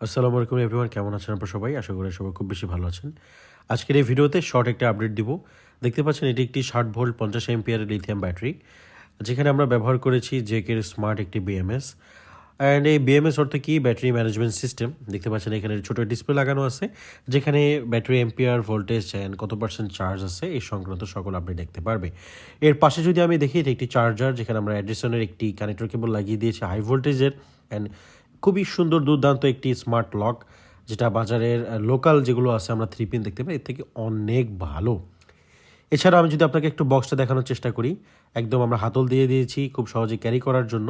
আসসালামু আলাইকুম এভরিওয়ান, কেমন আছেন আপনারা সবাই? আশা করি সবাই খুব বেশি ভালো আছেন। আজকের এই ভিডিওতে শর্ট একটা আপডেট দিব। দেখতে পাচ্ছেন এটি একটি 60 ভোল্ট 50 এম্পিয়ারের লিথিয়াম ব্যাটারি, যেখানে আমরা ব্যবহার করেছি জেকের স্মার্ট একটি বিএমএস। অ্যান্ড এই বিএমএস অর্থ কি? Battery management system. দেখতে পাচ্ছেন এখানে ছোটো ডিসপ্লে লাগানো আছে, যেখানে ব্যাটারি এম্পিয়ার, ভোল্টেজ অ্যান্ড কত পার্সেন্ট চার্জ আছে এই সংক্রান্ত সকল আপডেট দেখতে পারবে। এর পাশে যদি আমি দেখি, এটা একটি চার্জার, যেখানে আমরা অ্যাডিসনের একটি কানেক্টর কেবল লাগিয়ে দিয়েছি হাই ভোল্টেজের। অ্যান্ড খুবই সুন্দর দুর্দান্ত একটি স্মার্ট লক, যেটা বাজারের লোকাল যেগুলো আছে আমরা 3 পিন দেখতে পাই, এর থেকে অনেক ভালো। এছাড়া আমি যদি আপনাকে একটু বক্সটা দেখানোর চেষ্টা করি, একদম আমরা হাতল দিয়ে দিয়েছি খুব সহজে ক্যারি করার জন্য।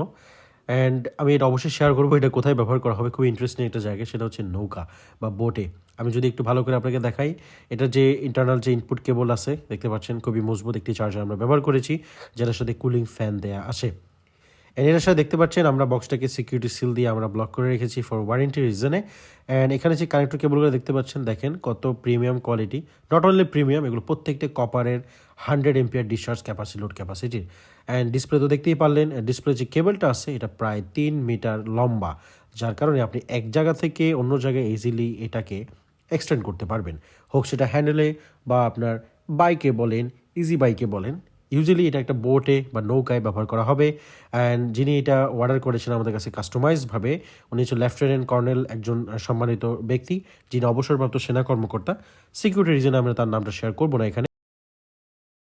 অ্যান্ড আমি এটা অবশ্যই শেয়ার করবো এটা কোথায় ব্যবহার করা হবে, খুব ইন্টারেস্টিং একটা জায়গা, সেটা হচ্ছে নৌকা বা বোটে। আমি যদি একটু ভালো করে আপনাকে দেখাই, এটা যে ইন্টারনাল যে ইনপুট কেবল আছে দেখতে পাচ্ছেন, খুবই মজবুত একটি চার্জার আমরা ব্যবহার করেছি, যেটার সাথে কুলিং ফ্যান দেয়া আসে। এর সাথে দেখতে পাচ্ছেন আমরা বক্সটাকে সিকিউরিটি সিল দিয়ে আমরা ব্লক করে রেখেছি ফর ওয়ারেন্টি রিজনে। অ্যান্ড এখানে যে কানেক্টর কেবলগুলো দেখতে পাচ্ছেন, দেখেন কত premium quality. Not only premium, এগুলো প্রত্যেকটা কপারের 100 এম্পিয়ার ডিসচার্জ ক্যাপাসিটি, লোড ক্যাপাসিটির। অ্যান্ড ডিসপ্লে তো দেখতেই পারলেন, ডিসপ্লে যে কেবলটা আছে এটা প্রায় 3 মিটার লম্বা, যার কারণে আপনি এক জায়গা থেকে অন্য জায়গায় ইজিলি এটাকে এক্সটেন্ড করতে পারবেন, হোক সেটা হ্যান্ডেলে বা আপনার বাইকে বলেন, ইজি বাইকে বলেন। ইউজুয়ালি এটা একটা বোটে বা নৌকায় ব্যবহার করা হবে। অ্যান্ড যিনি এটা অর্ডার করেছেন আমাদের কাছে কাস্টমাইজভাবে, উনি হচ্ছে লেফটেন্যান্ট কর্নেল, একজন সম্মানিত ব্যক্তি, যিনি অবসরপ্রাপ্ত সেনা কর্মকর্তা। সিকিউরিটি রিজনে আমরা তার নামটা শেয়ার করবো না এখানে।